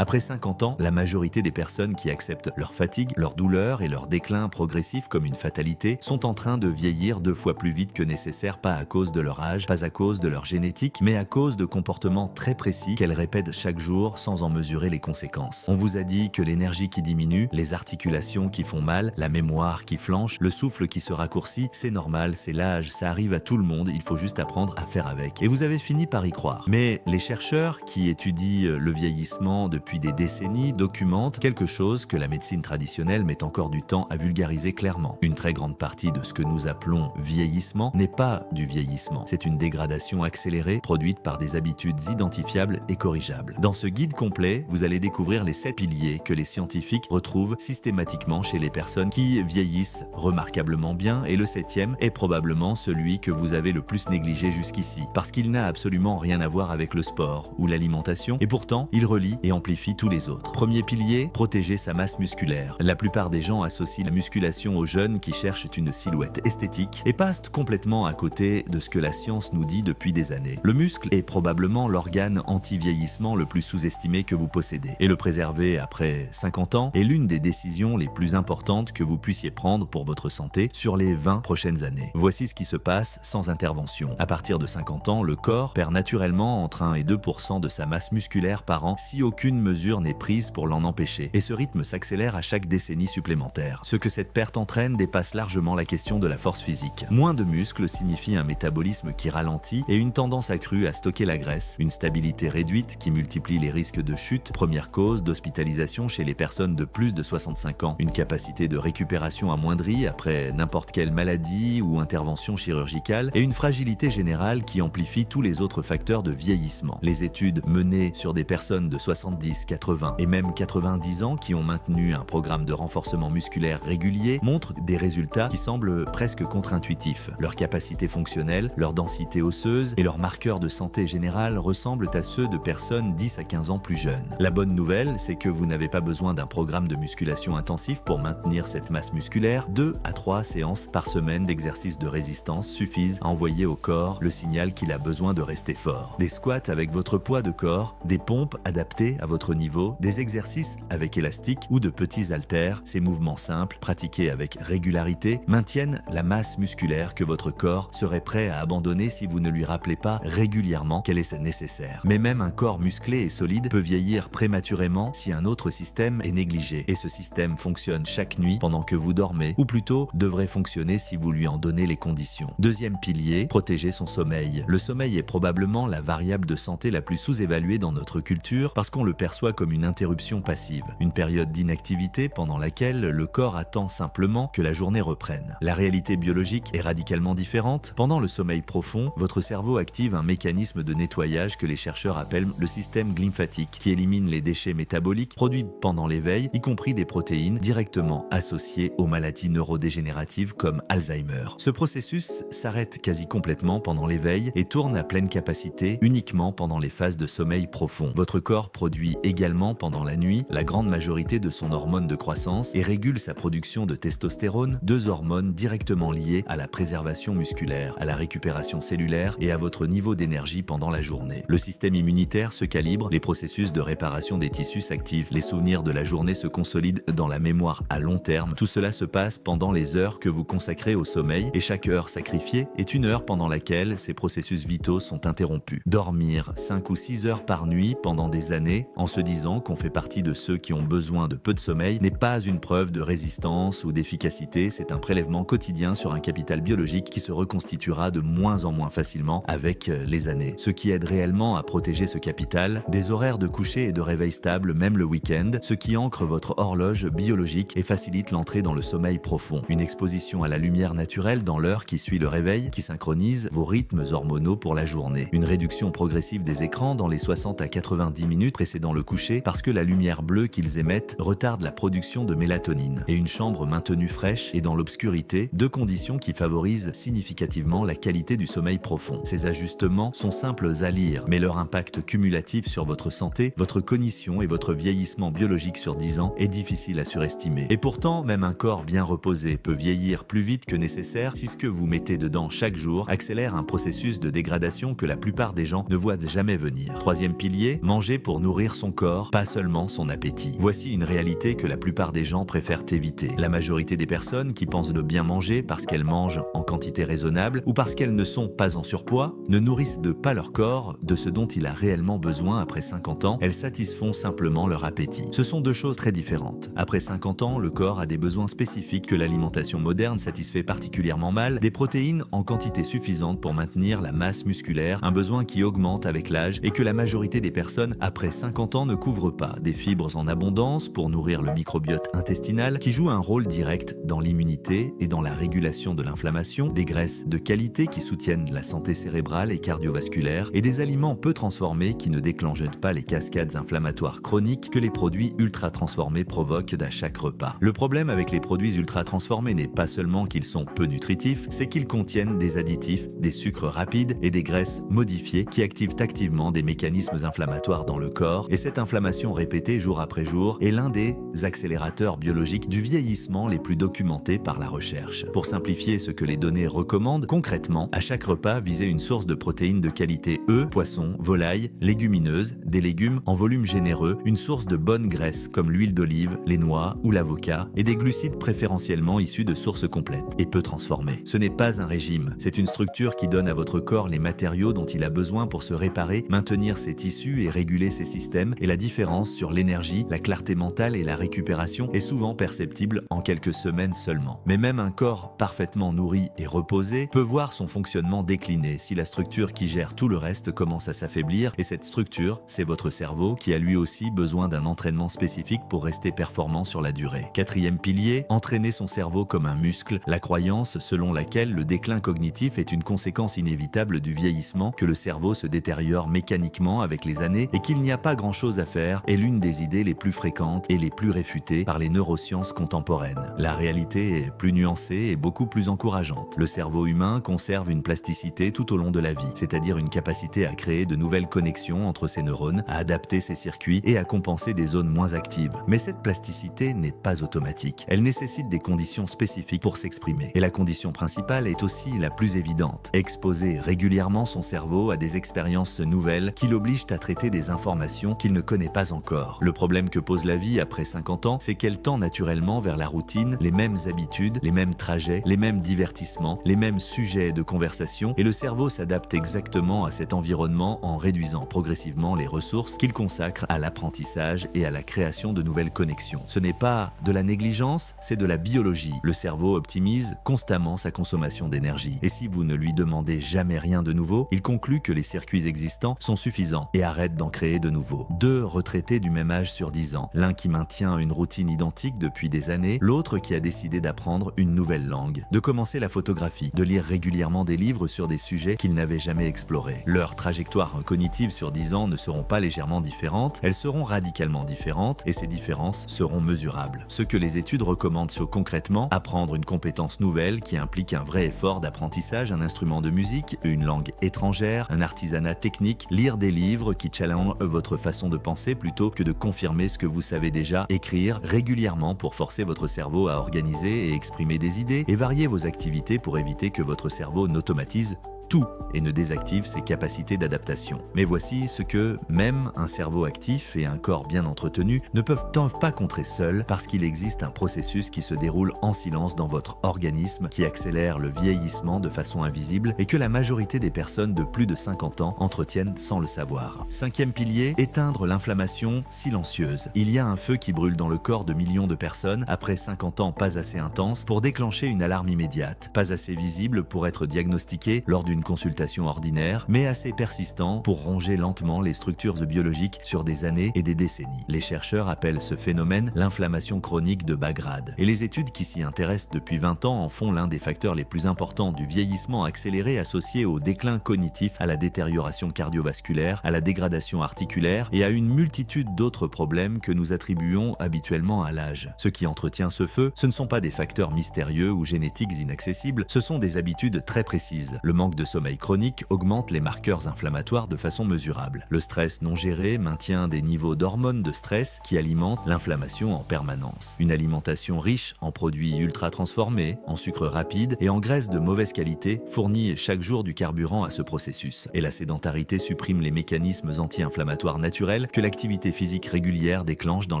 Après 50 ans, la majorité des personnes qui acceptent leur fatigue, leur douleur et leur déclin progressif comme une fatalité sont en train de vieillir 2 fois plus vite que nécessaire, pas à cause de leur âge, pas à cause de leur génétique, mais à cause de comportements très précis qu'elles répètent chaque jour sans en mesurer les conséquences. On vous a dit que l'énergie qui diminue, les articulations qui font mal, la mémoire qui flanche, le souffle qui se raccourcit, c'est normal, c'est l'âge, ça arrive à tout le monde, il faut juste apprendre à faire avec. Et vous avez fini par y croire. Mais les chercheurs qui étudient le vieillissement depuis des décennies documentent quelque chose que la médecine traditionnelle met encore du temps à vulgariser clairement. Une très grande partie de ce que nous appelons vieillissement n'est pas du vieillissement. C'est une dégradation accélérée produite par des habitudes identifiables et corrigeables. Dans ce guide complet, vous allez découvrir les 7 piliers que les scientifiques retrouvent systématiquement chez les personnes qui vieillissent remarquablement bien, et le 7e est probablement celui que vous avez le plus négligé jusqu'ici, parce qu'il n'a absolument rien à voir avec le sport ou l'alimentation, et pourtant il relie et amplifie tous les autres. Premier pilier, protéger sa masse musculaire. La plupart des gens associent la musculation aux jeunes qui cherchent une silhouette esthétique et passent complètement à côté de ce que la science nous dit depuis des années. Le muscle est probablement l'organe anti-vieillissement le plus sous-estimé que vous possédez, et le préserver après 50 ans est l'une des décisions les plus importantes que vous puissiez prendre pour votre santé sur les 20 prochaines années. Voici ce qui se passe sans intervention. À partir de 50 ans, le corps perd naturellement entre 1 et 2% de sa masse musculaire par an si aucune mesure n'est prise pour l'en empêcher, et ce rythme s'accélère à chaque décennie supplémentaire. Ce que cette perte entraîne dépasse largement la question de la force physique. Moins de muscles signifie un métabolisme qui ralentit et une tendance accrue à stocker la graisse, une stabilité réduite qui multiplie les risques de chute, première cause d'hospitalisation chez les personnes de plus de 65 ans, une capacité de récupération amoindrie après n'importe quelle maladie ou intervention chirurgicale, et une fragilité générale qui amplifie tous les autres facteurs de vieillissement. Les études menées sur des personnes de 70, 80 et même 90 ans qui ont maintenu un programme de renforcement musculaire régulier montrent des résultats qui semblent presque contre-intuitifs. Leur capacité fonctionnelle, leur densité osseuse et leurs marqueurs de santé générale ressemblent à ceux de personnes 10 à 15 ans plus jeunes. La bonne nouvelle, c'est que vous n'avez pas besoin d'un programme de musculation intensif pour maintenir cette masse musculaire. 2 à 3 séances par semaine d'exercices de résistance suffisent à envoyer au corps le signal qu'il a besoin de rester fort. Des squats avec votre poids de corps, des pompes adaptées à votre niveau, des exercices avec élastique ou de petits haltères, ces mouvements simples, pratiqués avec régularité, maintiennent la masse musculaire que votre corps serait prêt à abandonner si vous ne lui rappelez pas régulièrement qu'elle est nécessaire. Mais même un corps musclé et solide peut vieillir prématurément si un autre système est négligé, et ce système fonctionne chaque nuit pendant que vous dormez, ou plutôt devrait fonctionner si vous lui en donnez les conditions. Deuxième pilier, protéger son sommeil. Le sommeil est probablement la variable de santé la plus sous-évaluée dans notre culture parce qu'on le perçoit comme une interruption passive, une période d'inactivité pendant laquelle le corps attend simplement que la journée reprenne. La réalité biologique est radicalement différente. Pendant le sommeil profond, votre cerveau active un mécanisme de nettoyage que les chercheurs appellent le système glymphatique, qui élimine les déchets métaboliques produits pendant l'éveil, y compris des protéines directement associées aux maladies neurodégénératives comme Alzheimer. Ce processus s'arrête quasi complètement pendant l'éveil et tourne à pleine capacité uniquement pendant les phases de sommeil profond. Votre corps produit également pendant la nuit la grande majorité de son hormone de croissance et régule sa production de testostérone, 2 hormones directement liées à la préservation musculaire, à la récupération cellulaire et à votre niveau d'énergie pendant la journée. Le système immunitaire se calibre, les processus de réparation des tissus s'activent, les souvenirs de la journée se consolident dans la mémoire à long terme. Tout cela se passe pendant les heures que vous consacrez au sommeil, et chaque heure sacrifiée est une heure pendant laquelle ces processus vitaux sont interrompus. Dormir 5 ou 6 heures par nuit pendant des années, en se disant qu'on fait partie de ceux qui ont besoin de peu de sommeil, n'est pas une preuve de résistance ou d'efficacité, c'est un prélèvement quotidien sur un capital biologique qui se reconstituera de moins en moins facilement avec les années. Ce qui aide réellement à protéger ce capital, des horaires de coucher et de réveil stables même le week-end, ce qui ancre votre horloge biologique et facilite l'entrée dans le sommeil profond. Une exposition à la lumière naturelle dans l'heure qui suit le réveil, qui synchronise vos rythmes hormonaux pour la journée. Une réduction progressive des écrans dans les 60 à 90 minutes précédant le coucher parce que la lumière bleue qu'ils émettent retarde la production de mélatonine. Et une chambre maintenue fraîche et dans l'obscurité, 2 conditions qui favorisent significativement la qualité du sommeil profond. Ces ajustements sont simples à lire, mais leur impact cumulatif sur votre santé, votre cognition et votre vieillissement biologique sur 10 ans est difficile à surestimer. Et pourtant, même un corps bien reposé peut vieillir plus vite que nécessaire si ce que vous mettez dedans chaque jour accélère un processus de dégradation que la plupart des gens ne voient jamais venir. Troisième pilier, manger pour nourrir son son corps, pas seulement son appétit. Voici une réalité que la plupart des gens préfèrent éviter. La majorité des personnes qui pensent de bien manger parce qu'elles mangent en quantité raisonnable ou parce qu'elles ne sont pas en surpoids, ne nourrissent pas leur corps de ce dont il a réellement besoin après 50 ans, elles satisfont simplement leur appétit. Ce sont deux choses très différentes. Après 50 ans, le corps a des besoins spécifiques que l'alimentation moderne satisfait particulièrement mal, des protéines en quantité suffisante pour maintenir la masse musculaire, un besoin qui augmente avec l'âge et que la majorité des personnes après 50 ans ne couvrent pas, des fibres en abondance pour nourrir le microbiote intestinal qui joue un rôle direct dans l'immunité et dans la régulation de l'inflammation, des graisses de qualité qui soutiennent la santé cérébrale et cardiovasculaire et des aliments peu transformés qui ne déclenchent pas les cascades inflammatoires chroniques que les produits ultra transformés provoquent à chaque repas. Le problème avec les produits ultra transformés n'est pas seulement qu'ils sont peu nutritifs, c'est qu'ils contiennent des additifs, des sucres rapides et des graisses modifiées qui activent activement des mécanismes inflammatoires dans le corps, et cette inflammation répétée jour après jour est l'un des accélérateurs biologiques du vieillissement les plus documentés par la recherche. Pour simplifier ce que les données recommandent, concrètement, à chaque repas, visez une source de protéines de qualité poissons, volailles, légumineuses, des légumes en volume généreux, une source de bonne graisse comme l'huile d'olive, les noix ou l'avocat, et des glucides préférentiellement issus de sources complètes et peu transformées. Ce n'est pas un régime, c'est une structure qui donne à votre corps les matériaux dont il a besoin pour se réparer, maintenir ses tissus et réguler ses systèmes, et la différence sur l'énergie, la clarté mentale et la récupération est souvent perceptible en quelques semaines seulement. Mais même un corps parfaitement nourri et reposé peut voir son fonctionnement décliner si la structure qui gère tout le reste commence à s'affaiblir, et cette structure, c'est votre cerveau qui a lui aussi besoin d'un entraînement spécifique pour rester performant sur la durée. Quatrième pilier, entraîner son cerveau comme un muscle, la croyance selon laquelle le déclin cognitif est une conséquence inévitable du vieillissement, que le cerveau se détériore mécaniquement avec les années et qu'il n'y a pas grand-chose à faire est l'une des idées les plus fréquentes et les plus réfutées par les neurosciences contemporaines. La réalité est plus nuancée et beaucoup plus encourageante. Le cerveau humain conserve une plasticité tout au long de la vie, c'est-à-dire une capacité à créer de nouvelles connexions entre ses neurones, à adapter ses circuits et à compenser des zones moins actives. Mais cette plasticité n'est pas automatique. Elle nécessite des conditions spécifiques pour s'exprimer. Et la condition principale est aussi la plus évidente. Exposer régulièrement son cerveau à des expériences nouvelles qui l'obligent à traiter des informations qu'il ne connaît pas encore. Le problème que pose la vie après 50 ans, c'est qu'elle tend naturellement vers la routine, les mêmes habitudes, les mêmes trajets, les mêmes divertissements, les mêmes sujets de conversation, et le cerveau s'adapte exactement à cet environnement en réduisant progressivement les ressources qu'il consacre à l'apprentissage et à la création de nouvelles connexions. Ce n'est pas de la négligence, c'est de la biologie. Le cerveau optimise constamment sa consommation d'énergie. Et si vous ne lui demandez jamais rien de nouveau, il conclut que les circuits existants sont suffisants et arrête d'en créer de nouveaux. Deux retraités du même âge sur 10 ans, l'un qui maintient une routine identique depuis des années, l'autre qui a décidé d'apprendre une nouvelle langue, de commencer la photographie, de lire régulièrement des livres sur des sujets qu'il n'avait jamais explorés. Leurs trajectoires cognitives sur 10 ans ne seront pas légèrement différentes, elles seront radicalement différentes et ces différences seront mesurables. Ce que les études recommandent concrètement, apprendre une compétence nouvelle qui implique un vrai effort d'apprentissage, un instrument de musique, une langue étrangère, un artisanat technique, lire des livres qui challengent votre façon de penser plutôt que de confirmer ce que vous savez déjà, écrire régulièrement pour forcer votre cerveau à organiser et exprimer des idées, et varier vos activités pour éviter que votre cerveau n'automatise tout et ne désactive ses capacités d'adaptation. Mais voici ce que même un cerveau actif et un corps bien entretenu ne peuvent pas contrer seuls, parce qu'il existe un processus qui se déroule en silence dans votre organisme qui accélère le vieillissement de façon invisible et que la majorité des personnes de plus de 50 ans entretiennent sans le savoir. Cinquième pilier, éteindre l'inflammation silencieuse. Il y a un feu qui brûle dans le corps de millions de personnes après 50 ans pas assez intense pour déclencher une alarme immédiate, pas assez visible pour être diagnostiqué lors d'une consultation ordinaire, mais assez persistant pour ronger lentement les structures biologiques sur des années et des décennies. Les chercheurs appellent ce phénomène l'inflammation chronique de bas grade, et les études qui s'y intéressent depuis 20 ans en font l'un des facteurs les plus importants du vieillissement accéléré associé au déclin cognitif, à la détérioration cardiovasculaire, à la dégradation articulaire et à une multitude d'autres problèmes que nous attribuons habituellement à l'âge. Ce qui entretient ce feu, ce ne sont pas des facteurs mystérieux ou génétiques inaccessibles, ce sont des habitudes très précises. Le manque de sommeil chronique augmente les marqueurs inflammatoires de façon mesurable. Le stress non géré maintient des niveaux d'hormones de stress qui alimentent l'inflammation en permanence. Une alimentation riche en produits ultra transformés, en sucre rapide et en graisses de mauvaise qualité fournit chaque jour du carburant à ce processus. Et la sédentarité supprime les mécanismes anti-inflammatoires naturels que l'activité physique régulière déclenche dans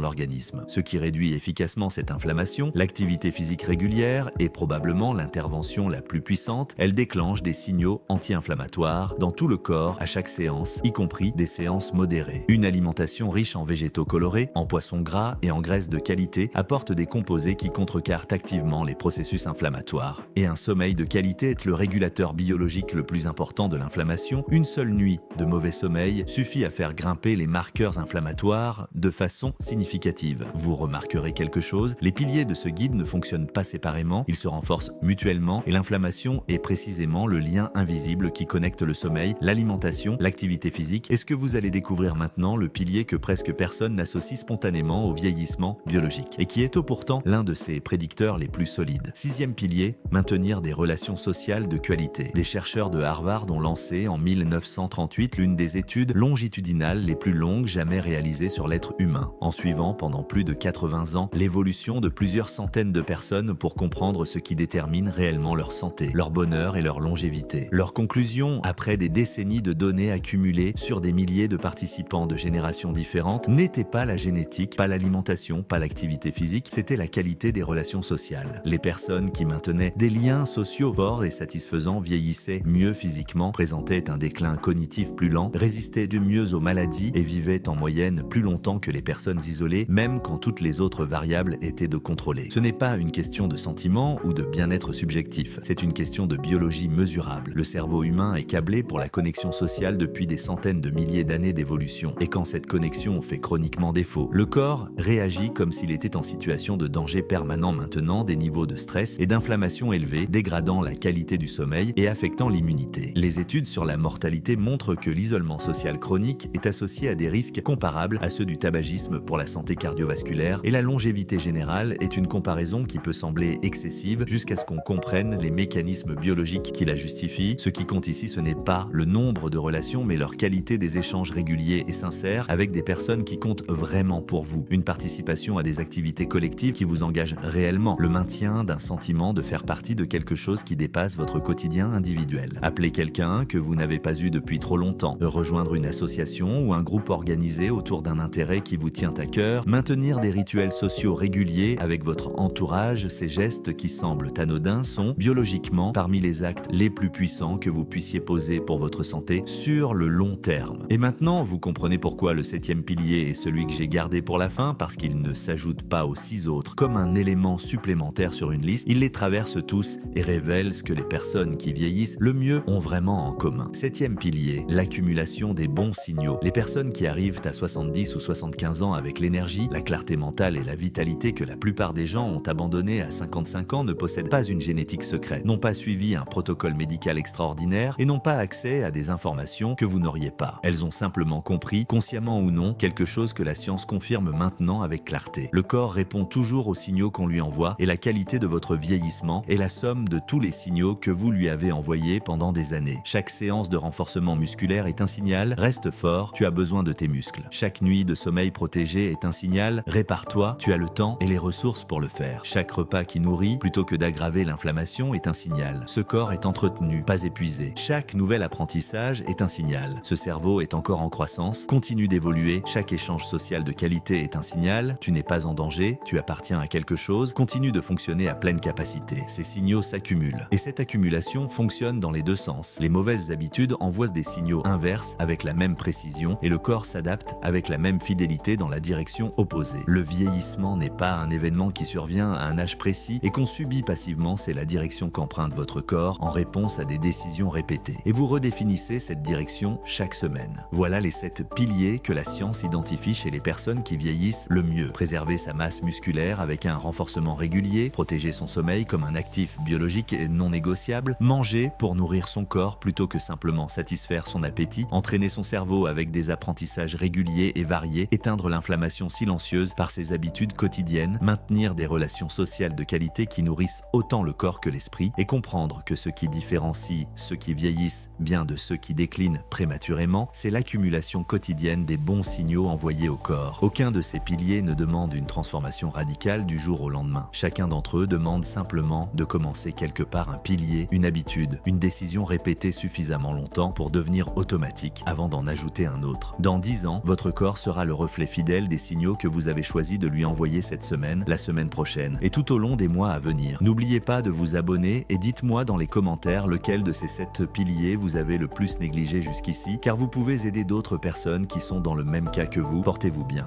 l'organisme. Ce qui réduit efficacement cette inflammation, l'activité physique régulière est probablement l'intervention la plus puissante. Elle déclenche des signaux anti-inflammatoires dans tout le corps à chaque séance, y compris des séances modérées. Une alimentation riche en végétaux colorés, en poissons gras et en graisses de qualité apporte des composés qui contrecarrent activement les processus inflammatoires. Et un sommeil de qualité est le régulateur biologique le plus important de l'inflammation. Une seule nuit de mauvais sommeil suffit à faire grimper les marqueurs inflammatoires de façon significative. Vous remarquerez quelque chose, les piliers de ce guide ne fonctionnent pas séparément, ils se renforcent mutuellement et l'inflammation est précisément le lien invisible qui connecte le sommeil, l'alimentation, l'activité physique. Est-ce que vous allez découvrir maintenant le pilier que presque personne n'associe spontanément au vieillissement biologique et qui est pourtant l'un de ses prédicteurs les plus solides. Sixième pilier, maintenir des relations sociales de qualité. Des chercheurs de Harvard ont lancé en 1938 l'une des études longitudinales les plus longues jamais réalisées sur l'être humain, en suivant pendant plus de 80 ans l'évolution de plusieurs centaines de personnes pour comprendre ce qui détermine réellement leur santé, leur bonheur et leur longévité. Leur conclusion, après des décennies de données accumulées sur des milliers de participants de générations différentes, n'était pas la génétique, pas l'alimentation, pas l'activité physique, c'était la qualité des relations sociales. Les personnes qui maintenaient des liens sociaux forts et satisfaisants vieillissaient mieux physiquement, présentaient un déclin cognitif plus lent, résistaient du mieux aux maladies et vivaient en moyenne plus longtemps que les personnes isolées, même quand toutes les autres variables étaient de contrôler. Ce n'est pas une question de sentiment ou de bien-être subjectif, c'est une question de biologie mesurable. Le cerveau humain est câblé pour la connexion sociale depuis des centaines de milliers d'années d'évolution, et quand cette connexion fait chroniquement défaut, le corps réagit comme s'il était en situation de danger permanent, maintenant des niveaux de stress et d'inflammation élevés, dégradant la qualité du sommeil et affectant l'immunité. Les études sur la mortalité montrent que l'isolement social chronique est associé à des risques comparables à ceux du tabagisme pour la santé cardiovasculaire, et la longévité générale est une comparaison qui peut sembler excessive jusqu'à ce qu'on comprenne les mécanismes biologiques qui la justifient. Ce qui compte ici, ce n'est pas le nombre de relations, mais leur qualité des échanges réguliers et sincères avec des personnes qui comptent vraiment pour vous. Une participation à des activités collectives qui vous engagent réellement, le maintien d'un sentiment de faire partie de quelque chose qui dépasse votre quotidien individuel. Appelez quelqu'un que vous n'avez pas eu depuis trop longtemps, rejoindre une association ou un groupe organisé autour d'un intérêt qui vous tient à cœur, maintenir des rituels sociaux réguliers avec votre entourage. Ces gestes qui semblent anodins sont biologiquement parmi les actes les plus puissants que vous puissiez poser pour votre santé sur le long terme. Et maintenant, vous comprenez pourquoi le septième pilier est celui que j'ai gardé pour la fin, parce qu'il ne s'ajoute pas aux 6 autres comme un élément supplémentaire sur une liste. Il les traverse tous et révèle ce que les personnes qui vieillissent le mieux ont vraiment en commun. Septième pilier, l'accumulation des bons signaux. Les personnes qui arrivent à 70 ou 75 ans avec l'énergie, la clarté mentale et la vitalité que la plupart des gens ont abandonné à 55 ans ne possèdent pas une génétique secrète, n'ont pas suivi un protocole médical extraordinaire et n'ont pas accès à des informations que vous n'auriez pas. Elles ont simplement compris, consciemment ou non, quelque chose que la science confirme maintenant avec clarté. Le corps répond toujours aux signaux qu'on lui envoie, et la qualité de votre vieillissement est la somme de tous les signaux que vous lui avez envoyés pendant des années. Chaque séance de renforcement musculaire est un signal, reste fort, tu as besoin de tes muscles. Chaque nuit de sommeil protégé est un signal, répare-toi, tu as le temps et les ressources pour le faire. Chaque repas qui nourrit, plutôt que d'aggraver l'inflammation, est un signal. Ce corps est entretenu, pas épuisé. Chaque nouvel apprentissage est un signal. Ce cerveau est encore en croissance, continue d'évoluer. Chaque échange social de qualité est un signal, tu n'es pas en danger, tu appartiens à quelque chose, continue de fonctionner à pleine capacité. Ces signaux s'accumulent. Et cette accumulation fonctionne dans les deux sens. Les mauvaises habitudes envoient des signaux inverses avec la même précision, et le corps s'adapte avec la même fidélité dans la direction opposée. Le vieillissement n'est pas un événement qui survient à un âge précis et qu'on subit passivement, c'est la direction qu'emprunte votre corps en réponse à des décisions répétées. Et vous redéfinissez cette direction chaque semaine. Voilà les 7 piliers que la science identifie chez les personnes qui vieillissent le mieux. Préserver sa masse musculaire avec un renforcement régulier, protéger son sommeil comme un actif biologique non négociable, manger pour nourrir son corps plutôt que simplement satisfaire son appétit, entraîner son cerveau avec des apprentissages réguliers et variés, éteindre l'inflammation silencieuse par ses habitudes quotidiennes, maintenir des relations sociales de qualité qui nourrissent autant le corps que l'esprit, et comprendre que ce qui différencie distinguent ceux qui vieillissent bien de ceux qui déclinent prématurément, c'est l'accumulation quotidienne des bons signaux envoyés au corps. Aucun de ces piliers ne demande une transformation radicale du jour au lendemain. Chacun d'entre eux demande simplement de commencer quelque part un pilier, une habitude, une décision répétée suffisamment longtemps pour devenir automatique avant d'en ajouter un autre. Dans 10 ans, votre corps sera le reflet fidèle des signaux que vous avez choisi de lui envoyer cette semaine, la semaine prochaine et tout au long des mois à venir. N'oubliez pas de vous abonner et dites-moi dans les commentaires lequel de ces 7 piliers vous avez le plus négligé jusqu'ici, car vous pouvez aider d'autres personnes qui sont dans le même cas que vous. Portez-vous bien.